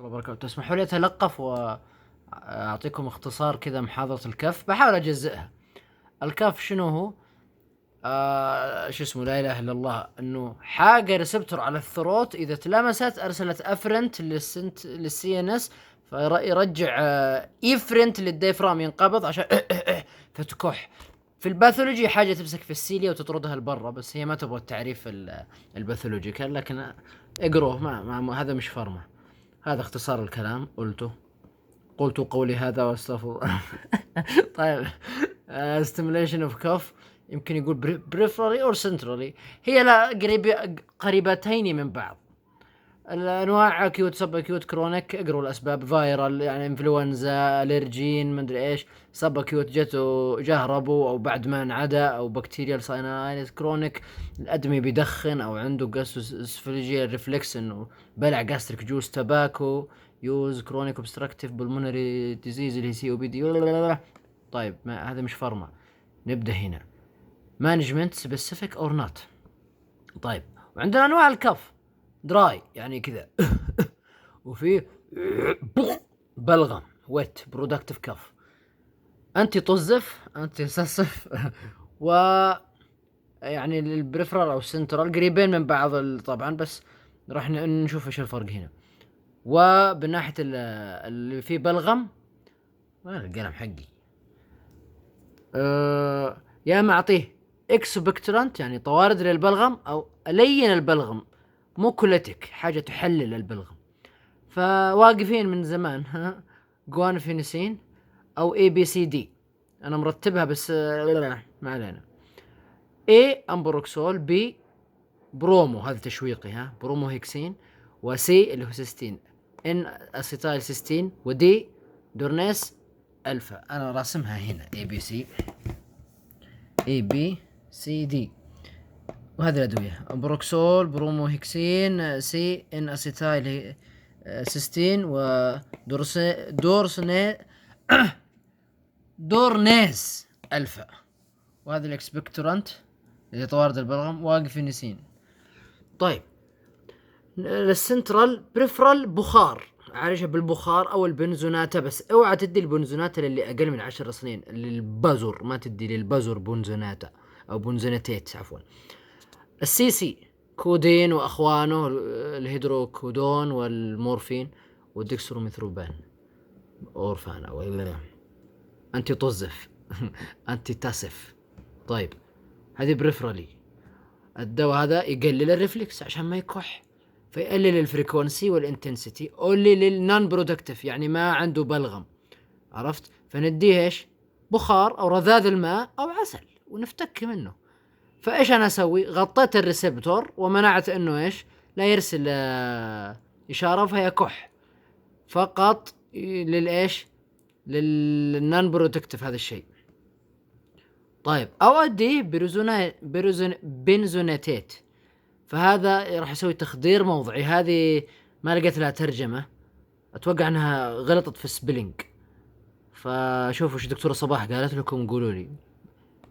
الله وبركاته. تسمحوا لي أتلقف وأعطيكم اختصار كذا محاضرة الكف، بحاول أجزئها. الكف شنو هو؟ شو اسمه، لا إله إلا الله، إنه حاجة ريسبتور على الثروت إذا تلمست أرسلت أفرنت للسي ان اس، فيرجع إفرنت للديفرام ينقبض عشان فتكح. في الباثولوجي حاجة تمسك في السيليا وتطردها لبرا، بس هي ما تبغى التعريف الباثولوجيكال، لكن اقروه، ما هذا مش فرمه. هذا اختصار الكلام، قلت قولي هذا واستغفر. طيب. stimulation of cuff يمكن يقول peripherally or centrally، هي لا قريبتين من بعض. الانواع اكيوت، سب اكيوت، كرونيك. اقروا الاسباب: فايرال يعني انفلونزا، الرجين، مدري ايش. سب اكيوت جاه ربو او بعد ما انعدى، او بكتيريال ساينايتس. كرونيك الادمي بيدخن او عنده جاستروسفليجيال ريفلكس، انه بلع جاستريك جوز، تباكو يوز. كرونيك اوبستراكتيف بالمونري ديزيز اللي هي سي او بي دي. طيب، ما هذا مش فرمه. نبدا هنا. مانجمنت سبيسيفيك اور نوت. طيب، وعندنا انواع الكف: دراي يعني كذا وفي بلغم ويت برودكتيف كف. انت طزف، انت سسف و يعني البريفرال او السنترال قريبين من بعض طبعا، بس راح نشوف ايش الفرق هنا. وبناحيه اللي فيه بلغم، القلم حقي يا اما اعطيه اكسبكترانت يعني طوارد للبلغم، او الين البلغم موكوليتك حاجه تحلل البلغم. فواقفين من زمان ها، جوانفينيسين او اي بي سي دي. انا مرتبها بس ما علينا. اي امبروكسول، بي برومو هذا تشويقي، ها برومو هيكسين، وسي اللي هو سيستين، ان اسيتايل سيستين، ودي دورنيس الفا. انا راسمها هنا اي بي سي دي. وهذه الادويه: امبروكسول، برومو هيكسين، سي ان اسيتايل سيستين، دورنيز الفا. وهذا الاكسبكتورانت اللي طوارد البلغم واقف النسين. طيب، السنترال بريفرال بخار، عالجها بالبخار او البنزوناتا، بس اوعى تدي البنزوناتا للي اقل من 10 سنين. للبازور ما تدي للبازور بنزوناتا او بنزوناتيت عفوا. السي سي كودين واخوانه الهيدروكودون والمورفين والدكستروميثروبان اورفان او انت طزف انت تصف. طيب، هذه بريفرالي. الدواء هذا يقلل الريفلكس عشان ما يكح، فيقلل الفريكونسي والانتنسيتي اولي للنون برودكتيف يعني ما عنده بلغم. عرفت؟ فنديه ايش؟ بخار او رذاذ الماء او عسل ونفتك منه. فايش انا اسوي؟ غطيت الريسبتور ومنعت انه ايش؟ لا يرسل اشاره فيكح فقط. للايش؟ للنون برودكتيف هذا الشيء. طيب، او اديه بنزوناتيت، فهذا راح يسوي تخدير موضعي. هذه ما لقيت لها ترجمه، اتوقع انها غلطت في السبيلينج. فشوفوا ايش دكتوره صباح قالت لكم، قولوا لي،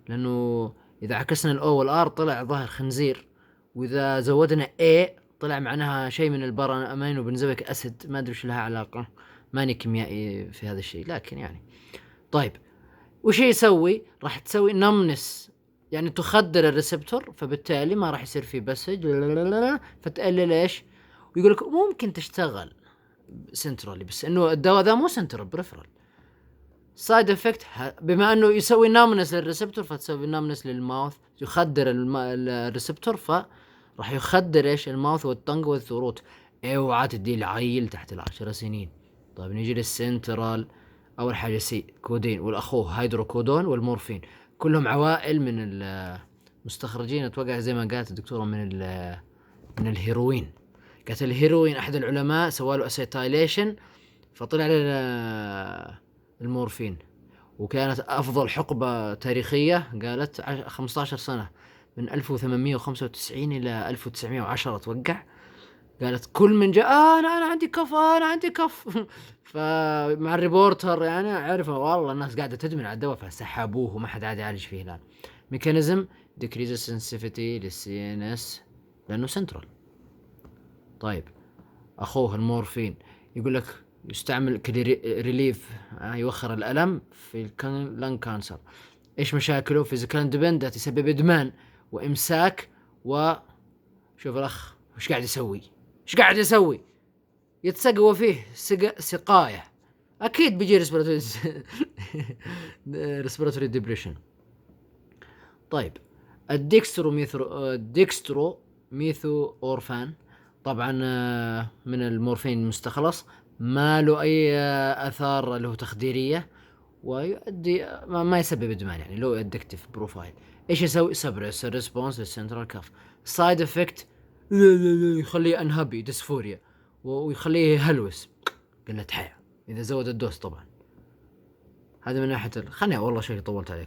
لانه اذا عكسنا الاو والار طلع ظاهر خنزير، واذا زودنا اي طلع معناها شيء من البرا امينو بنزويك اسيد. ما ادري وش لها علاقه، ماني كيميائي في هذا الشيء، لكن يعني. طيب، وش يسوي؟ راح تسوي نمنس، يعني تخدر الريسبتور، فبالتالي ما راح يصير فيه بسج، فتقلل ايش. ويقول لك ممكن تشتغل سنترالي، بس انه الدواء ذا مو سنترال، بريفرال. سايد افكت، بما انه يسوي نامنس للريسبتور فتسوي نامنس للماوث، يخدر الريسبتور، فراح يخدر ايش؟ الماوث والتنج والثروت. اوعى تدي العيل تحت 10 سنين. طيب، نيجي للسنترال. اول حاجه سي كودين والاخوه هيدروكودون والمورفين، كلهم عوائل من المستخرجين اتوقع زي ما قالت الدكتوره من الهيروين. قالت الهيروين احد العلماء سواله اسيتايليشن فطلع لنا المورفين، وكانت افضل حقبه تاريخيه قالت 15 سنه من 1895 الى 1910 اتوقع. قالت كل من جاء انا عندي كف، انا عندي كف. فمع الريبورتر يعني عرفوا والله الناس قاعده تدمن على الدواء فسحبوه وما حد عاد يعالج فيه الان. ميكانيزم ديكريز سنسيفيتي للسي ان اس لانه سنترال. طيب، اخوه المورفين يقول لك يستعمل كريليف، يوخر الألم في لان كانسر. ايش مشاكله؟ فيزيكال اندبندنت، يسبب ادمان وامساك. وشوف الاخ وش قاعد يسوي، ايش قاعد يسوي؟ يتسقوى فيه سقاية، اكيد بيجي ريسبيراتوري ديبريشن. طيب الديكسترو ميثو اورفان، طبعا من المورفين المستخلص، ما له اي اثار له تخديريه، ويؤدي ما يسبب ادمان، يعني لو ادكتيف بروفايل. ايش يسوي؟ سبرس ريسبونس للسنترال كاف. سايد افكت يخليه انهبي ديسفوريا، ويخليه هلوس، قلة حياة اذا زود الدوز طبعا. هذا من ناحيه خلني والله شيء طولت عليك.